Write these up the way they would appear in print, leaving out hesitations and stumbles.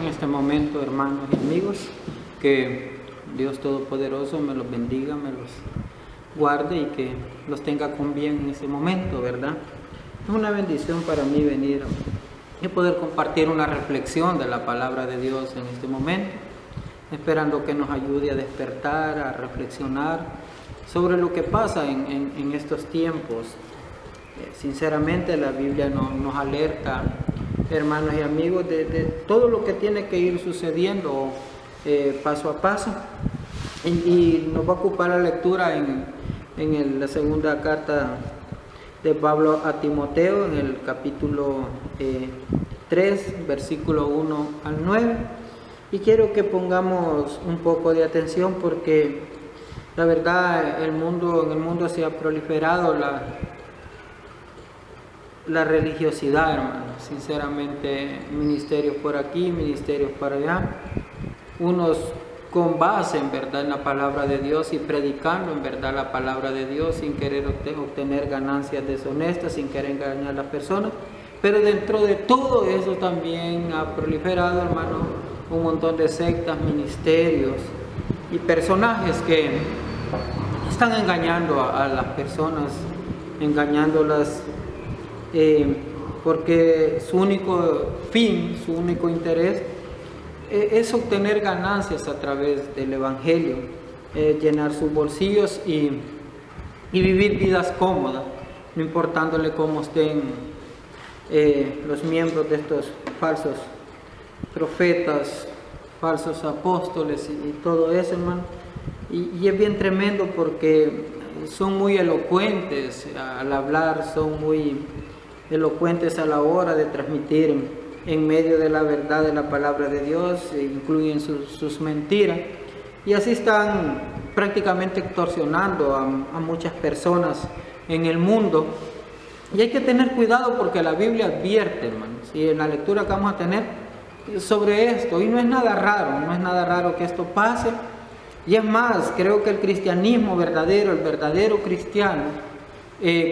En este momento, hermanos y amigos, que Dios Todopoderoso me los bendiga, me los guarde y que los tenga con bien en este momento, ¿verdad? Es una bendición para mí venir y poder compartir una reflexión de la palabra de Dios en este momento, esperando que nos ayude a despertar, a reflexionar sobre lo que pasa en estos tiempos. Sinceramente, la Biblia nos alerta, hermanos y amigos, de todo lo que tiene que ir sucediendo paso a paso. Y nos va a ocupar la lectura en la segunda carta de Pablo a Timoteo, en el capítulo 3, versículo 1 al 9. Y quiero que pongamos un poco de atención porque la verdad en el mundo se ha proliferado la religiosidad, hermanos. Sinceramente, ministerios por aquí, ministerios para allá, unos con base en verdad en la palabra de Dios y predicando en verdad la palabra de Dios sin querer obtener ganancias deshonestas, sin querer engañar a las personas. Pero dentro de todo eso también ha proliferado, hermanos, un montón de sectas, ministerios y personajes que están engañando a las personas, engañándolas porque su único fin, su único interés es obtener ganancias a través del Evangelio, llenar sus bolsillos y vivir vidas cómodas, no importándole cómo estén los miembros de estos falsos profetas, falsos apóstoles y todo eso, hermano. Y es bien tremendo porque son muy elocuentes al hablar, son muy elocuentes a la hora de transmitir en medio de la verdad de la palabra de Dios, incluyen sus mentiras, y así están prácticamente extorsionando a muchas personas en el mundo. Y hay que tener cuidado porque la Biblia advierte, hermanos, y en la lectura que vamos a tener sobre esto, y no es nada raro que esto pase. Y es más, creo que el cristianismo verdadero, el verdadero cristiano,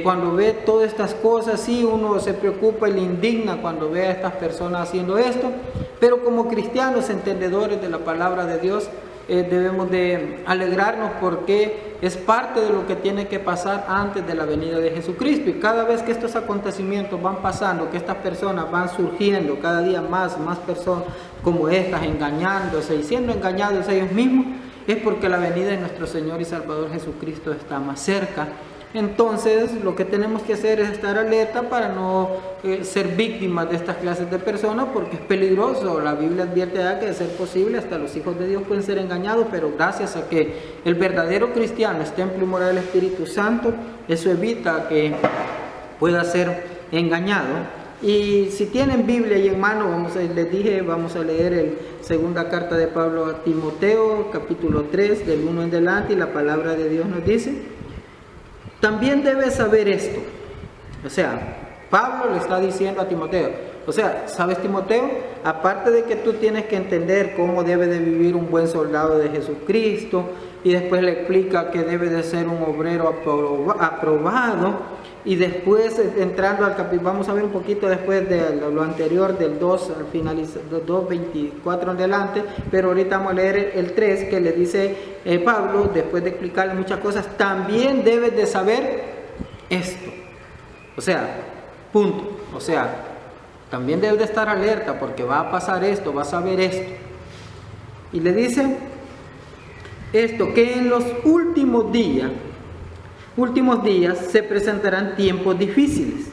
cuando ve todas estas cosas, sí, uno se preocupa y le indigna cuando ve a estas personas haciendo esto, pero como cristianos entendedores de la palabra de Dios, debemos de alegrarnos porque es parte de lo que tiene que pasar antes de la venida de Jesucristo. Y cada vez que estos acontecimientos van pasando, que estas personas van surgiendo, cada día más personas como estas, engañándose y siendo engañados ellos mismos, es porque la venida de nuestro Señor y Salvador Jesucristo está más cerca. Entonces, lo que tenemos que hacer es estar alerta para no ser víctimas de estas clases de personas, porque es peligroso. La Biblia advierte que de ser posible hasta los hijos de Dios pueden ser engañados, pero gracias a que el verdadero cristiano es templo y morada del Espíritu Santo, eso evita que pueda ser engañado. Y si tienen Biblia ahí en mano, les dije, vamos a leer la segunda carta de Pablo a Timoteo, capítulo 3, del 1 en adelante, y la palabra de Dios nos dice: también debes saber esto. O sea, Pablo le está diciendo a Timoteo, o sea, ¿sabes, Timoteo? Aparte de que tú tienes que entender cómo debe de vivir un buen soldado de Jesucristo, y después le explica que debe de ser un obrero aprobado, y después entrando al capítulo, vamos a ver un poquito después de lo anterior, del 2 al finalizar, 2:24 en adelante, pero ahorita vamos a leer el 3 que le dice Pablo, después de explicarle muchas cosas, también debes de saber esto. O sea, punto. O sea, también debes de estar alerta porque va a pasar esto, vas a ver esto. Y le dice esto, que en los últimos días se presentarán tiempos difíciles,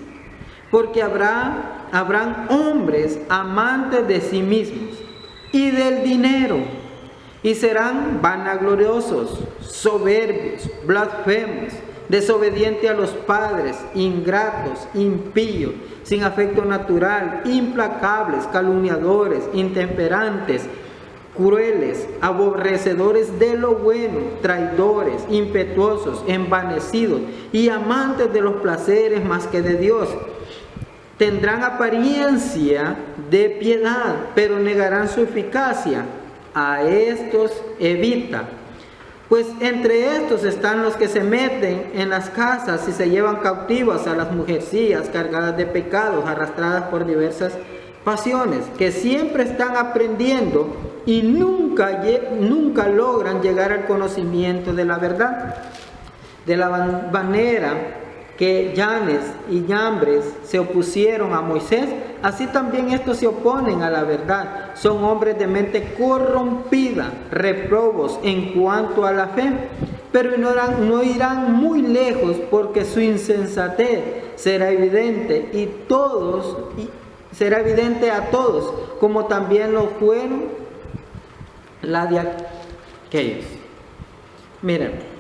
porque habrán hombres amantes de sí mismos y del dinero, y serán vanagloriosos, soberbios, blasfemos, desobedientes a los padres, ingratos, impíos, sin afecto natural, implacables, calumniadores, intemperantes, crueles, aborrecedores de lo bueno, traidores, impetuosos, envanecidos y amantes de los placeres más que de Dios. Tendrán apariencia de piedad, pero negarán su eficacia. A estos evita, pues entre estos están los que se meten en las casas y se llevan cautivas a las mujercillas cargadas de pecados, arrastradas por diversas pasiones, que siempre están aprendiendo y nunca logran llegar al conocimiento de la verdad. De la manera que Yanes y Yambres se opusieron a Moisés, así también estos se oponen a la verdad. Son hombres de mente corrompida, reprobos en cuanto a la fe, pero no irán muy lejos, porque su insensatez será evidente será evidente a todos, como también lo fueron la de aquellos. Miren,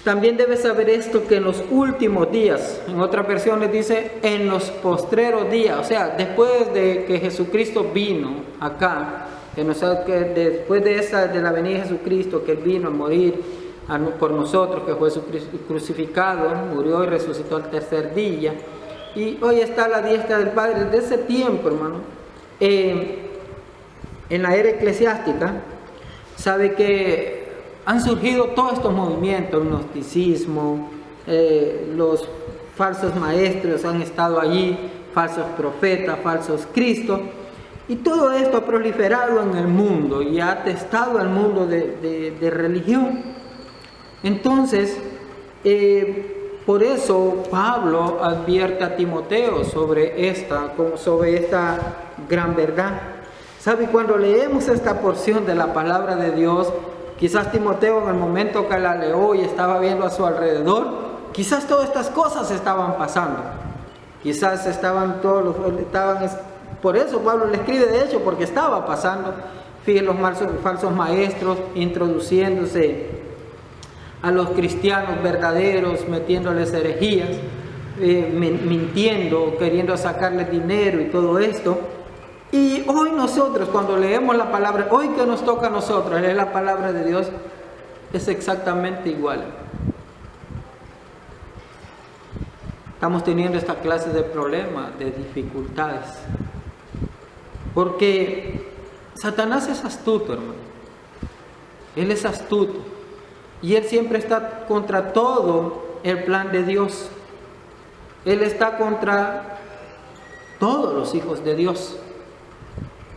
también debes saber esto, que en los últimos días, en otras versiones dice en los postreros días, o sea, después de que Jesucristo vino acá, que después de la venida de Jesucristo, que Él vino a morir por nosotros, que fue crucificado, murió y resucitó al tercer día, y hoy está a la diestra del Padre. Desde ese tiempo, hermano, en la era eclesiástica, sabe que han surgido todos estos movimientos, el gnosticismo, los falsos maestros han estado allí, falsos profetas, falsos cristos, y todo esto ha proliferado en el mundo y ha atestado al mundo de religión. Entonces, por eso Pablo advierte a Timoteo sobre esta gran verdad. ¿Sabe? Cuando leemos esta porción de la palabra de Dios, quizás Timoteo, en el momento que la leyó y estaba viendo a su alrededor, quizás todas estas cosas estaban pasando. Quizás por eso Pablo le escribe, de hecho, porque estaba pasando. Fíjense los falsos maestros introduciéndose a los cristianos verdaderos, metiéndoles herejías, mintiendo, queriendo sacarles dinero y todo esto. Y hoy nosotros, cuando leemos la palabra, hoy que nos toca a nosotros leer la palabra de Dios, es exactamente igual. Estamos teniendo esta clase de problemas, de dificultades, porque Satanás es astuto, hermano. Él es astuto y él siempre está contra todo el plan de Dios. Él está contra todos los hijos de Dios.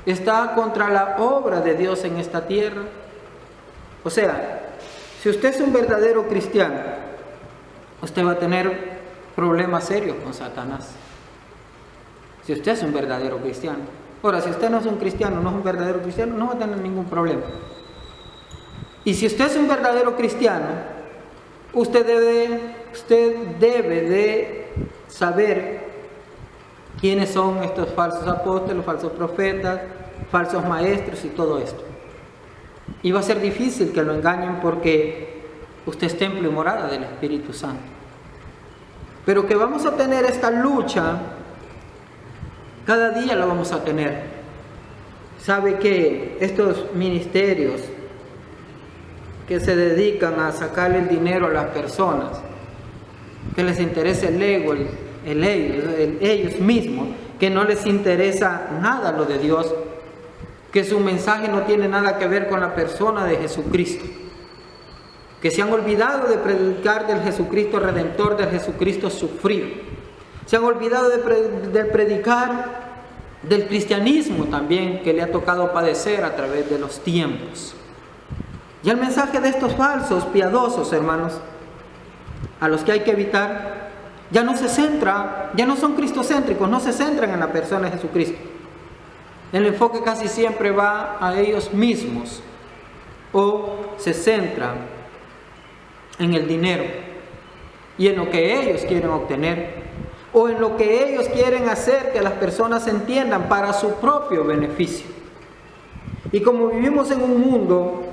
Está contra la obra de Dios en esta tierra. O sea, si usted es un verdadero cristiano, usted va a tener problemas serios con Satanás. Si usted es un verdadero cristiano. Ahora, si usted no es un cristiano, no es un verdadero cristiano, no va a tener ningún problema. Y si usted es un verdadero cristiano, usted debe de saber quiénes son estos falsos apóstoles, falsos profetas, falsos maestros y todo esto. Y va a ser difícil que lo engañen, porque usted es templo y morada del Espíritu Santo. Pero que vamos a tener esta lucha, cada día la vamos a tener. Sabe que estos ministerios que se dedican a sacarle el dinero a las personas, que les interesa el ego, ellos mismos, que no les interesa nada lo de Dios, que su mensaje no tiene nada que ver con la persona de Jesucristo, que se han olvidado de predicar del Jesucristo redentor, del Jesucristo sufrido, se han olvidado de predicar del cristianismo también, que le ha tocado padecer a través de los tiempos. Y el mensaje de estos falsos piadosos, hermanos, a los que hay que evitar, ya no son cristocéntricos, no se centran en la persona de Jesucristo. El enfoque casi siempre va a ellos mismos, o se centra en el dinero y en lo que ellos quieren obtener, o en lo que ellos quieren hacer que las personas entiendan para su propio beneficio. Y como vivimos en un mundo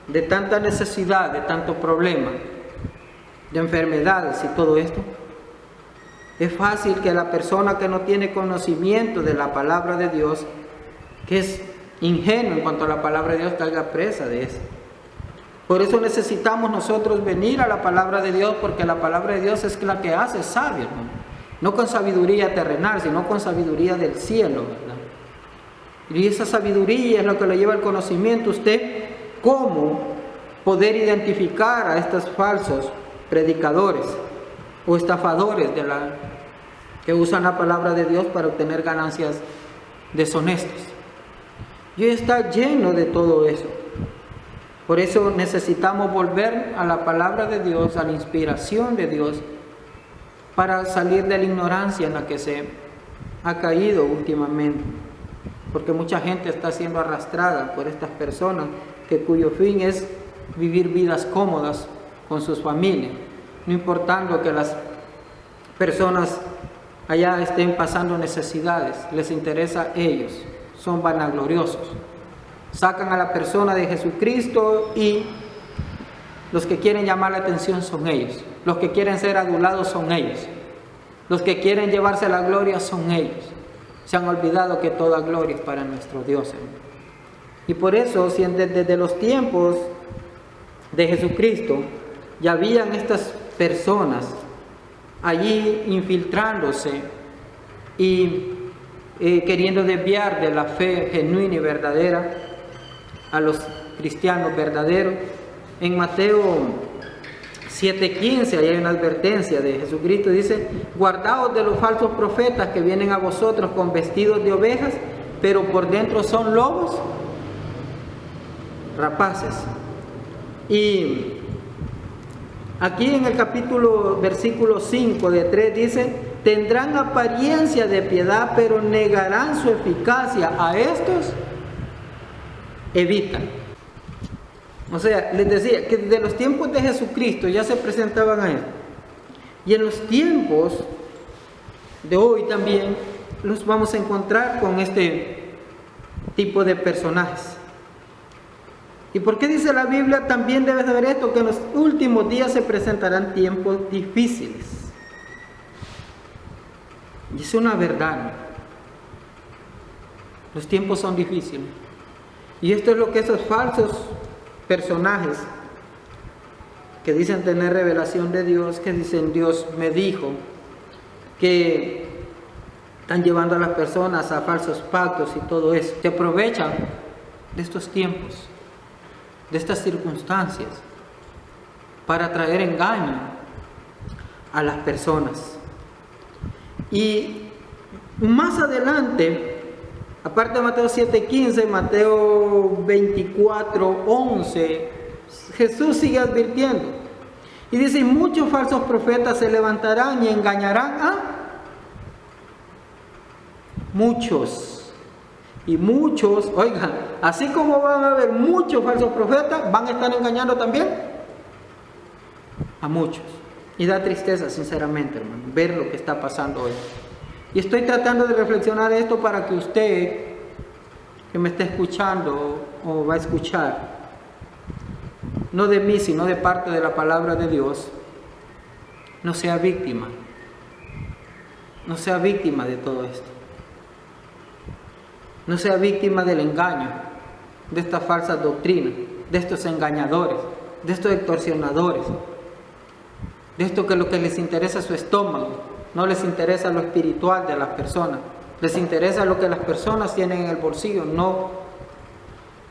de tanta necesidad, de tanto problema, de enfermedades y todo esto, es fácil que la persona que no tiene conocimiento de la palabra de Dios, que es ingenuo en cuanto a la palabra de Dios, caiga presa de eso. Por eso necesitamos nosotros venir a la palabra de Dios, porque la palabra de Dios es la que hace sabio, no con sabiduría terrenal, sino con sabiduría del cielo, ¿verdad? Y esa sabiduría es lo que le lleva al conocimiento a usted, cómo poder identificar a estos falsos predicadores o estafadores que usan la palabra de Dios para obtener ganancias deshonestas. Y hoy está lleno de todo eso. Por eso necesitamos volver a la palabra de Dios, a la inspiración de Dios, para salir de la ignorancia en la que se ha caído últimamente. Porque mucha gente está siendo arrastrada por estas personas cuyo fin es vivir vidas cómodas con sus familias, no importando que las personas allá estén pasando necesidades, les interesa a ellos, son vanagloriosos. Sacan a la persona de Jesucristo y los que quieren llamar la atención son ellos, los que quieren ser adulados son ellos, los que quieren llevarse la gloria son ellos. Se han olvidado que toda gloria es para nuestro Dios, hermano. Y por eso, si desde los tiempos de Jesucristo ya habían estas personas allí infiltrándose y queriendo desviar de la fe genuina y verdadera a los cristianos verdaderos, en Mateo 7:15 hay una advertencia de Jesucristo, dice: guardaos de los falsos profetas que vienen a vosotros con vestidos de ovejas, pero por dentro son lobos rapaces. Y aquí en el versículo 5 de 3 dice: tendrán apariencia de piedad, pero negarán su eficacia. A estos evitan. O sea, les decía que desde los tiempos de Jesucristo ya se presentaban a él. Y en los tiempos de hoy también los vamos a encontrar con este tipo de personajes. ¿Y por qué dice la Biblia? También debes saber esto, que en los últimos días se presentarán tiempos difíciles. Y es una verdad. Los tiempos son difíciles. Y esto es lo que esos falsos personajes que dicen tener revelación de Dios, que dicen Dios me dijo, que están llevando a las personas a falsos pactos y todo eso, se aprovechan de estos tiempos, de estas circunstancias, para traer engaño a las personas. Y más adelante, aparte de Mateo 7:15, Mateo 24:11, Jesús sigue advirtiendo. Y dice: muchos falsos profetas se levantarán y engañarán a muchos. Y muchos, oigan, así como van a haber muchos falsos profetas, van a estar engañando también a muchos. Y da tristeza, sinceramente, hermano, ver lo que está pasando hoy. Y estoy tratando de reflexionar esto para que usted, que me está escuchando o va a escuchar, no de mí, sino de parte de la palabra de Dios, no sea víctima. No sea víctima de todo esto. No sea víctima del engaño, de estas falsas doctrinas, de estos engañadores, de estos extorsionadores, de esto que lo que les interesa es su estómago, no les interesa lo espiritual de las personas, les interesa lo que las personas tienen en el bolsillo, no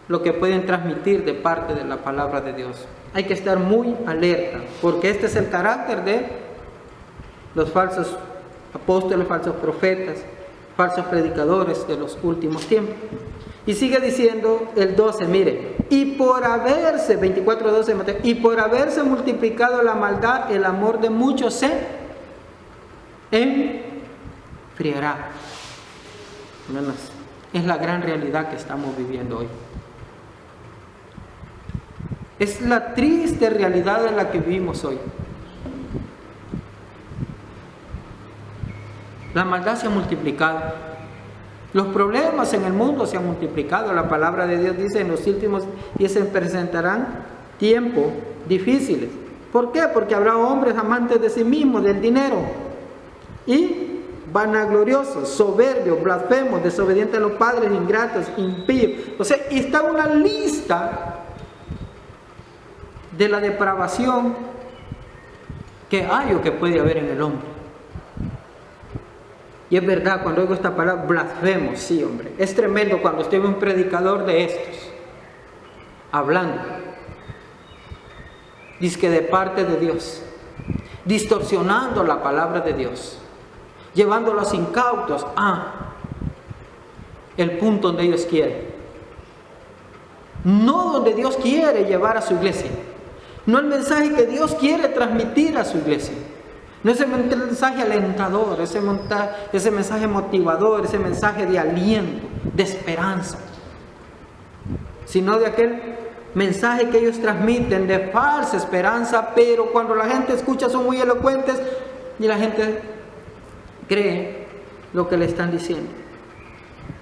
lo que pueden transmitir de parte de la palabra de Dios. Hay que estar muy alerta, porque este es el carácter de los falsos apóstoles, falsos profetas, falsos predicadores de los últimos tiempos. Y sigue diciendo el 12, mire: y por haberse, 24:12 Mateo, y por haberse multiplicado la maldad, el amor de muchos se enfriará. Hermanos, es la gran realidad que estamos viviendo hoy. Es la triste realidad en la que vivimos hoy. La maldad se ha multiplicado. Los problemas en el mundo se han multiplicado. La palabra de Dios dice: en los últimos días se presentarán tiempos difíciles. ¿Por qué? Porque habrá hombres amantes de sí mismos, del dinero, y vanagloriosos, soberbios, blasfemos, desobedientes a los padres, ingratos, impíos. O sea, está una lista de la depravación que hay o que puede haber en el hombre. Y es verdad, cuando oigo esta palabra, blasfemos, sí, hombre. Es tremendo cuando estoy un predicador de estos, hablando, dizque de parte de Dios, distorsionando la palabra de Dios, llevando a los incautos a el punto donde Dios quiere. No donde Dios quiere llevar a su iglesia. No el mensaje que Dios quiere transmitir a su iglesia. No ese mensaje alentador, ese mensaje motivador, ese mensaje de aliento, de esperanza. Sino de aquel mensaje que ellos transmiten de falsa esperanza, pero cuando la gente escucha son muy elocuentes y la gente cree lo que le están diciendo.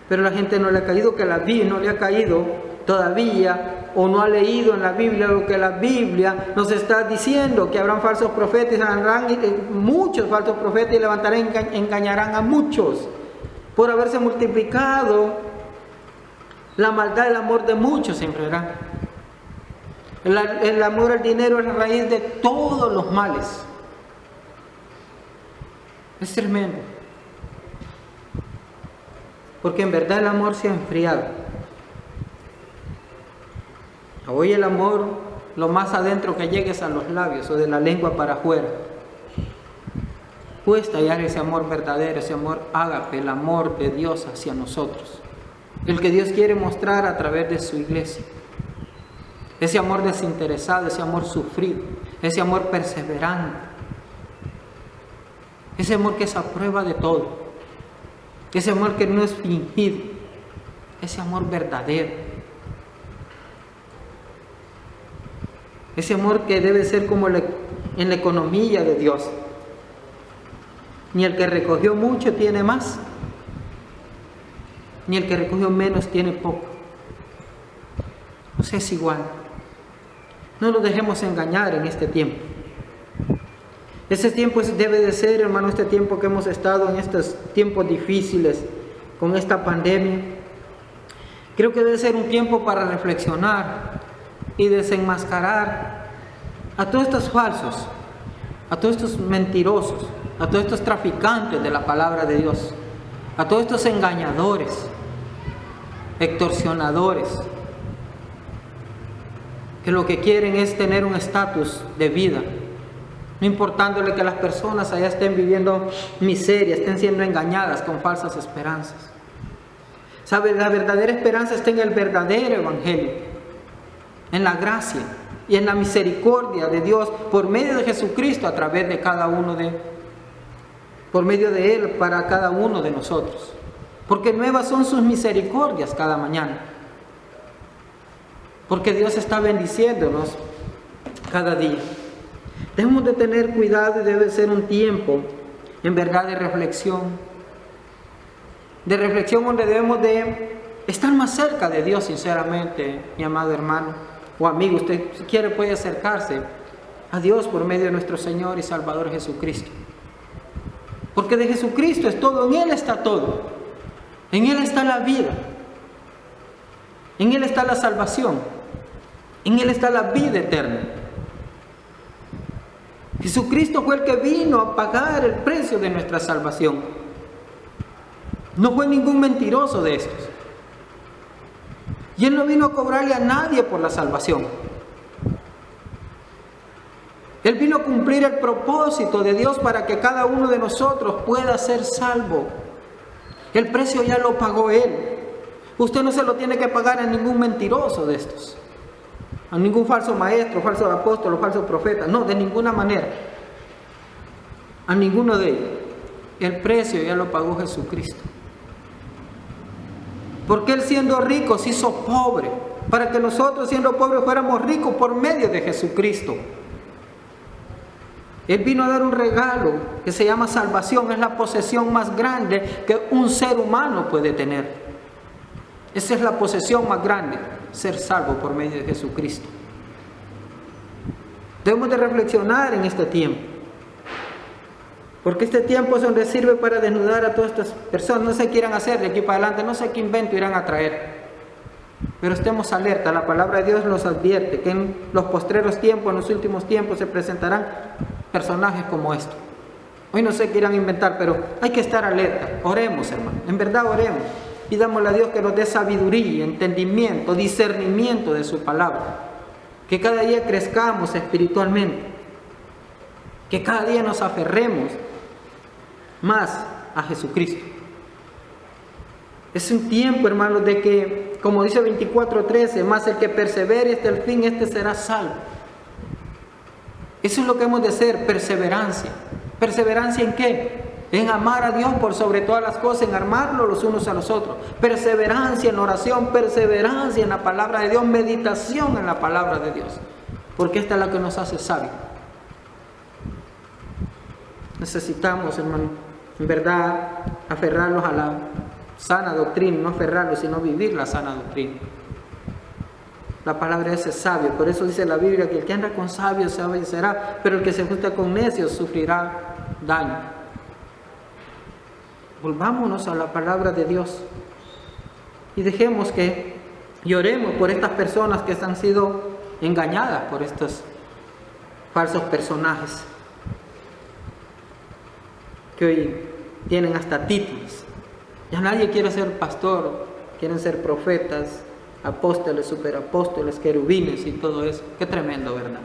Pero la gente no le ha caído que la Biblia no le ha caído todavía, o no ha leído en la Biblia lo que la Biblia nos está diciendo, que habrán falsos profetas, habrán muchos falsos profetas y levantarán, engañarán a muchos, por haberse multiplicado la maldad y el amor de muchos se enfriará. El amor al dinero es la raíz de todos los males. Es tremendo, porque en verdad el amor se ha enfriado. Hoy el amor, lo más adentro que llegues a los labios o de la lengua para afuera. Cuesta hallar ese amor verdadero, ese amor ágape, el amor de Dios hacia nosotros. El que Dios quiere mostrar a través de su iglesia. Ese amor desinteresado, ese amor sufrido, ese amor perseverante. Ese amor que es a prueba de todo. Ese amor que no es fingido. Ese amor verdadero. Ese amor que debe ser como en la economía de Dios. Ni el que recogió mucho tiene más, ni el que recogió menos tiene poco. O sea, es igual. No nos dejemos engañar en este tiempo. Este tiempo debe de ser, hermano, este tiempo que hemos estado en estos tiempos difíciles, con esta pandemia. Creo que debe ser un tiempo para reflexionar y desenmascarar a todos estos falsos, a todos estos mentirosos, a todos estos traficantes de la palabra de Dios, a todos estos engañadores, extorsionadores, que lo que quieren es tener un estatus de vida, no importándole que las personas allá estén viviendo miseria, estén siendo engañadas con falsas esperanzas. ¿Sabe? La verdadera esperanza está en el verdadero evangelio, en la gracia y en la misericordia de Dios por medio de Jesucristo a través de cada uno por medio de Él para cada uno de nosotros. Porque nuevas son sus misericordias cada mañana. Porque Dios está bendiciéndonos cada día. Debemos de tener cuidado y debe ser un tiempo en verdad de reflexión donde debemos de estar más cerca de Dios sinceramente, mi amado hermano o amigo. Usted si quiere puede acercarse a Dios por medio de nuestro Señor y Salvador Jesucristo. Porque de Jesucristo es todo, en Él está todo. En Él está la vida. En Él está la salvación. En Él está la vida eterna. Jesucristo fue el que vino a pagar el precio de nuestra salvación. No fue ningún mentiroso de estos. Y Él no vino a cobrarle a nadie por la salvación. Él vino a cumplir el propósito de Dios para que cada uno de nosotros pueda ser salvo. El precio ya lo pagó Él. Usted no se lo tiene que pagar a ningún mentiroso de estos. A ningún falso maestro, falso apóstol o falso profeta. No, de ninguna manera. A ninguno de ellos. El precio ya lo pagó Jesucristo. Porque Él siendo rico se hizo pobre, para que nosotros siendo pobres fuéramos ricos por medio de Jesucristo. Él vino a dar un regalo que se llama salvación. Es la posesión más grande que un ser humano puede tener. Esa es la posesión más grande, ser salvo por medio de Jesucristo. Debemos de reflexionar en este tiempo. Porque este tiempo es donde sirve para desnudar a todas estas personas. No sé qué irán a hacer de aquí para adelante, no sé qué invento irán a traer. Pero estemos alerta, la palabra de Dios nos advierte que en los postreros tiempos, en los últimos tiempos, se presentarán personajes como estos. Hoy no sé qué irán a inventar, pero hay que estar alerta. Oremos, hermano, en verdad oremos. Pidámosle a Dios que nos dé sabiduría, entendimiento, discernimiento de su palabra. Que cada día crezcamos espiritualmente. Que cada día nos aferremos más a Jesucristo. Es un tiempo, hermanos, de que, como dice 24:13, más el que persevere hasta el fin, este será salvo. Eso es lo que hemos de hacer, perseverancia. ¿Perseverancia en qué? En amar a Dios por sobre todas las cosas, en amarlo los unos a los otros. Perseverancia en oración, perseverancia en la palabra de Dios, meditación en la palabra de Dios. Porque esta es la que nos hace sabios. Necesitamos, hermano, en verdad, aferrarnos a la sana doctrina, no aferrarnos, sino vivir la sana doctrina. La palabra es sabio, por eso dice la Biblia que el que anda con sabios sabio será, pero el que se junta con necios sufrirá daño. Volvámonos a la palabra de Dios y dejemos que lloremos por estas personas que han sido engañadas por estos falsos personajes que hoy tienen hasta títulos. Ya nadie quiere ser pastor, quieren ser profetas, apóstoles, superapóstoles, querubines y todo eso. Qué tremendo, ¿verdad?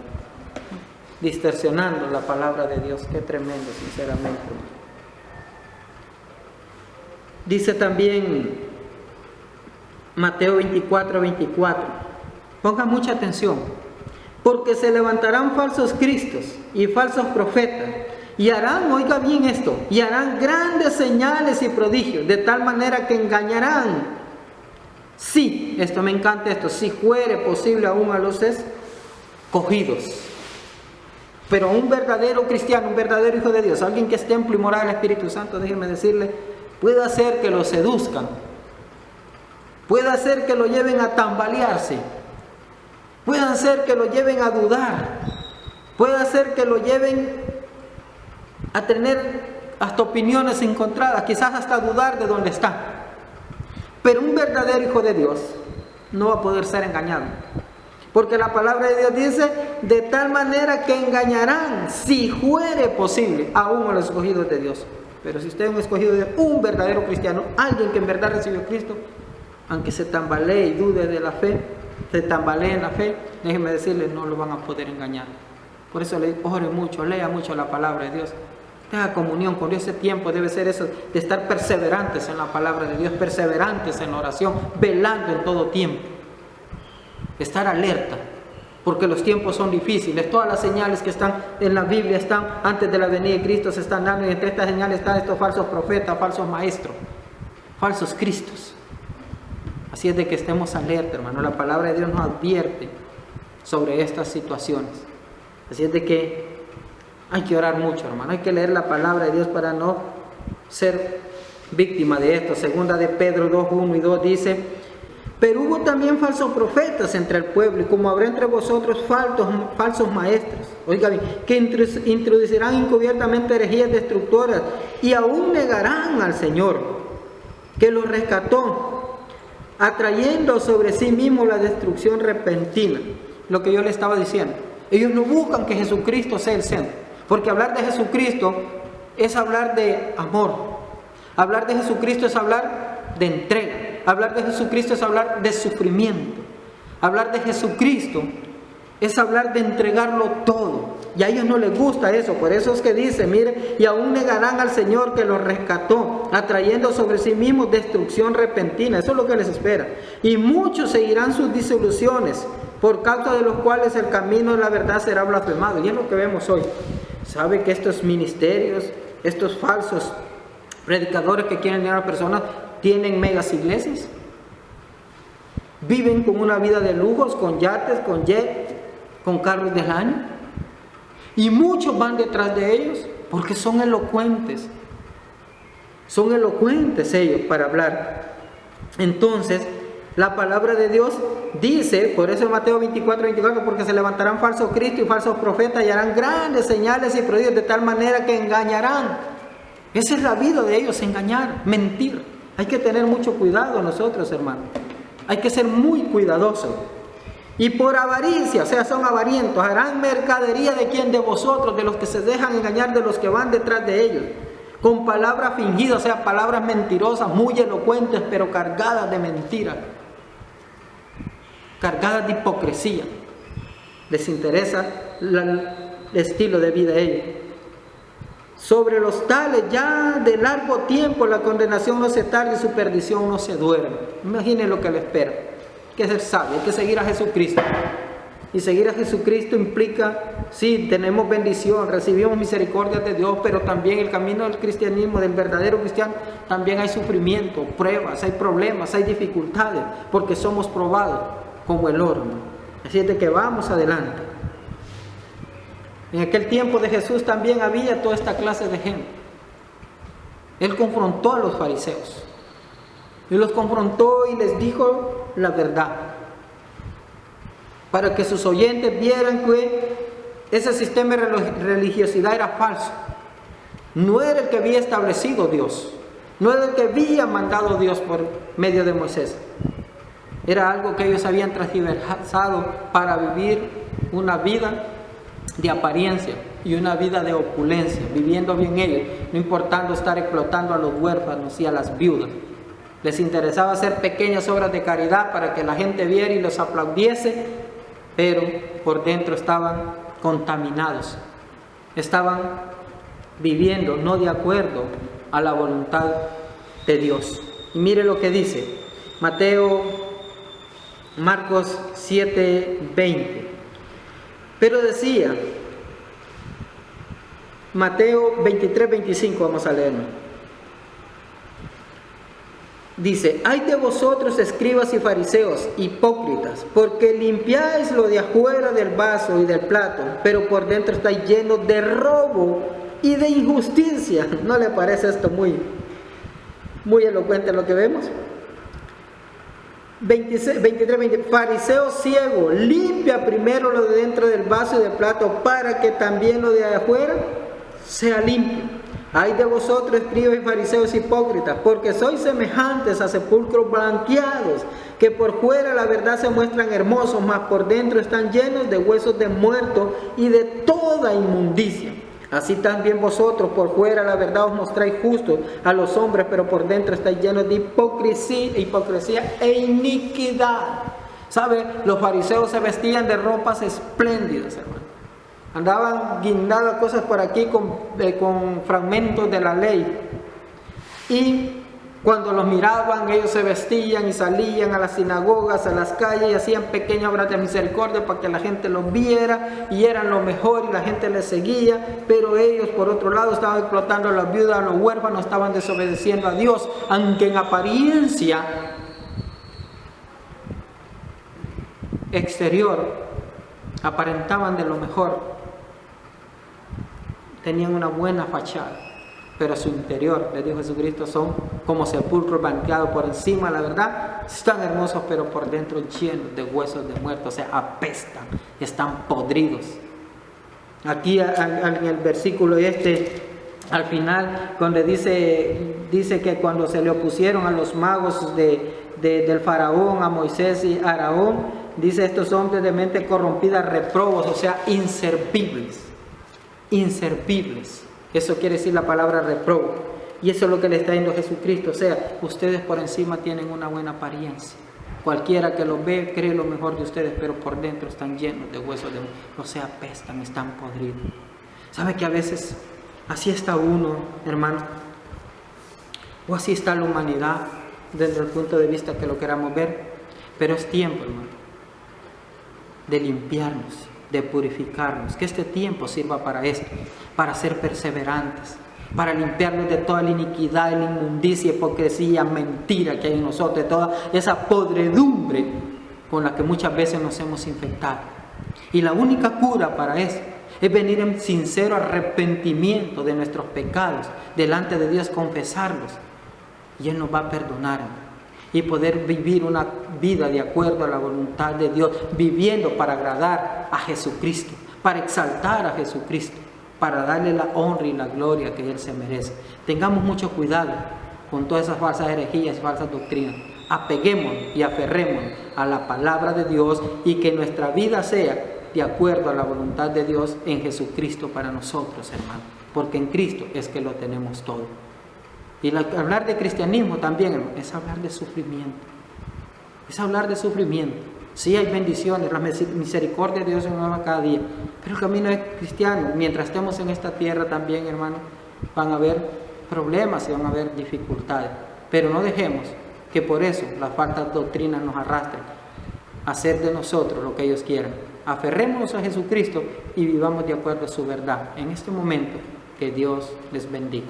Distorsionando la palabra de Dios, qué tremendo, sinceramente. Dice también Mateo 24:24. Pongan mucha atención. Porque se levantarán falsos cristos y falsos profetas y harán, oiga bien esto, y harán grandes señales y prodigios, de tal manera que engañarán. Sí, esto me encanta esto, si fuere posible aún a los escogidos. Pero un verdadero cristiano, un verdadero hijo de Dios, alguien que es templo y morada del Espíritu Santo, déjenme decirle, puede hacer que lo seduzcan, puede hacer que lo lleven a tambalearse, puede hacer que lo lleven a dudar, puede hacer que lo lleven a tener hasta opiniones encontradas, quizás hasta dudar de dónde está. Pero un verdadero hijo de Dios no va a poder ser engañado. Porque la palabra de Dios dice, de tal manera que engañarán, si fuere posible, aún a los escogidos de Dios. Pero si usted es un escogido de un verdadero cristiano, alguien que en verdad recibió a Cristo, aunque se tambalee y dude de la fe, se tambalee en la fe, déjenme decirle, no lo van a poder engañar. Por eso le ore mucho, lea mucho la palabra de Dios. Tenga comunión con Dios. Ese tiempo debe ser eso, de estar perseverantes en la palabra de Dios, perseverantes en la oración, velando en todo tiempo. Estar alerta, porque los tiempos son difíciles. Todas las señales que están en la Biblia están antes de la venida de Cristo, se están dando, y entre estas señales están estos falsos profetas, falsos maestros, falsos cristos. Así es de que estemos alerta, hermano. La palabra de Dios nos advierte sobre estas situaciones. Así es de que hay que orar mucho, hermano. Hay que leer la palabra de Dios para no ser víctima de esto. Segunda de Pedro 2:1 y 2 dice: pero hubo también falsos profetas entre el pueblo, y como habrá entre vosotros falsos maestros, oiga bien, que introducirán encubiertamente herejías destructoras, y aún negarán al Señor, que los rescató, atrayendo sobre sí mismo la destrucción repentina. Lo que yo le estaba diciendo. Ellos no buscan que Jesucristo sea el centro, porque hablar de Jesucristo es hablar de amor. Hablar de Jesucristo es hablar de entrega. Hablar de Jesucristo es hablar de sufrimiento. Hablar de Jesucristo es hablar de entregarlo todo. Y a ellos no les gusta eso. Por eso es que dice, mire, y aún negarán al Señor que los rescató, atrayendo sobre sí mismos destrucción repentina. Eso es lo que les espera. Y muchos seguirán sus disoluciones, por causa de los cuales el camino de la verdad será blasfemado. Y es lo que vemos hoy. ¿Sabe que estos ministerios, estos falsos predicadores que quieren llegar a personas, tienen megas iglesias? Viven con una vida de lujos, con yates, con jet, con carros del año. Y muchos van detrás de ellos porque son elocuentes. Son elocuentes ellos para hablar. Entonces, la palabra de Dios dice, por eso en Mateo 24:24, porque se levantarán falsos cristos y falsos profetas y harán grandes señales y prodigios de tal manera que engañarán. Esa es la vida de ellos, engañar, mentir. Hay que tener mucho cuidado nosotros, hermanos. Hay que ser muy cuidadosos. Y por avaricia, o sea, son avarientos, harán mercadería de quién, de vosotros, de los que se dejan engañar, de los que van detrás de ellos, con palabras fingidas, o sea, palabras mentirosas, muy elocuentes, pero cargadas de mentira, cargadas de hipocresía. Les interesa el estilo de vida de ellos. Sobre los tales ya de largo tiempo la condenación no se tarda y su perdición no se duerme. Imaginen lo que le espera. Hay que ser sabio, hay que seguir a Jesucristo. Y seguir a Jesucristo implica, sí, tenemos bendición, recibimos misericordia de Dios, pero también el camino del cristianismo, del verdadero cristiano, también hay sufrimiento, pruebas, hay problemas, hay dificultades, porque somos probados como el horno. Así es de que vamos adelante. En aquel tiempo de Jesús también había toda esta clase de gente. Él confrontó a los fariseos. Y los confrontó y les dijo la verdad, para que sus oyentes vieran que ese sistema de religiosidad era falso. No era el que había establecido Dios, no era el que había mandado Dios por medio de Moisés. Era algo que ellos habían transversado para vivir una vida de apariencia y una vida de opulencia, viviendo bien ellos, no importando estar explotando a los huérfanos y a las viudas. Les interesaba hacer pequeñas obras de caridad para que la gente viera y los aplaudiese, pero por dentro estaban contaminados, estaban viviendo no de acuerdo a la voluntad de Dios. Y mire lo que dice Marcos 7:20. Pero decía, Mateo 23:25, vamos a leerlo. Dice: ay de vosotros, escribas y fariseos, hipócritas, porque limpiáis lo de afuera del vaso y del plato, pero por dentro estáis llenos de robo y de injusticia. ¿No le parece esto muy elocuente lo que vemos? 23:20. Fariseo ciego, limpia primero lo de dentro del vaso y del plato, para que también lo de afuera sea limpio. Ay de vosotros, escribas y fariseos hipócritas, porque sois semejantes a sepulcros blanqueados, que por fuera la verdad se muestran hermosos, mas por dentro están llenos de huesos de muertos y de toda inmundicia. Así también vosotros por fuera la verdad os mostráis justos a los hombres, pero por dentro estáis llenos de hipocresía e iniquidad. ¿Sabe? Los fariseos se vestían de ropas espléndidas, hermano. Andaban guindadas cosas por aquí con fragmentos de la ley. Y cuando los miraban, ellos se vestían y salían a las sinagogas, a las calles, y hacían pequeñas obras de misericordia para que la gente los viera, y eran lo mejor y la gente les seguía. Pero ellos, por otro lado, estaban explotando a las viudas, a los huérfanos, estaban desobedeciendo a Dios, aunque en apariencia exterior aparentaban de lo mejor. Tenían una buena fachada, pero su interior, le dijo Jesucristo, son como sepulcros blanqueados por encima, la verdad, están hermosos, pero por dentro llenos de huesos de muertos, o sea, apestan, están podridos. Aquí en el versículo al final, donde dice que cuando se le opusieron a los magos del faraón, a Moisés y a Aarón, dice: estos hombres de mente corrompida, reprobos, o sea, inservibles. Eso quiere decir la palabra reprobo. Y eso es lo que le está diciendo Jesucristo. O sea, ustedes por encima tienen una buena apariencia. Cualquiera que los ve cree lo mejor de ustedes, pero por dentro están llenos de huesos de muerte. O sea, apestan, están podridos. ¿Sabe que a veces así está uno, hermano? O así está la humanidad desde el punto de vista que lo queramos ver. Pero es tiempo, hermano, de limpiarnos, de purificarnos, que este tiempo sirva para esto, para ser perseverantes, para limpiarnos de toda la iniquidad, la inmundicia, hipocresía, mentira que hay en nosotros, de toda esa podredumbre con la que muchas veces nos hemos infectado. Y la única cura para eso es venir en sincero arrepentimiento de nuestros pecados delante de Dios, confesarlos, y Él nos va a perdonar, y poder vivir una vida de acuerdo a la voluntad de Dios, viviendo para agradar a Jesucristo, para exaltar a Jesucristo, para darle la honra y la gloria que Él se merece. Tengamos mucho cuidado con todas esas falsas herejías, falsas doctrinas. Apeguémonos y aferrémonos a la palabra de Dios, y que nuestra vida sea de acuerdo a la voluntad de Dios en Jesucristo para nosotros, hermanos, porque en Cristo es que lo tenemos todo. Y hablar de cristianismo también, hermano, es hablar de sufrimiento. Es hablar de sufrimiento. Sí hay bendiciones, la misericordia de Dios es nueva cada día, pero el camino es cristiano. Mientras estemos en esta tierra también, hermano, van a haber problemas y van a haber dificultades, pero no dejemos que por eso las falsas doctrinas nos arrastren a hacer de nosotros lo que ellos quieran. Aferrémonos a Jesucristo y vivamos de acuerdo a su verdad. En este momento, que Dios les bendiga.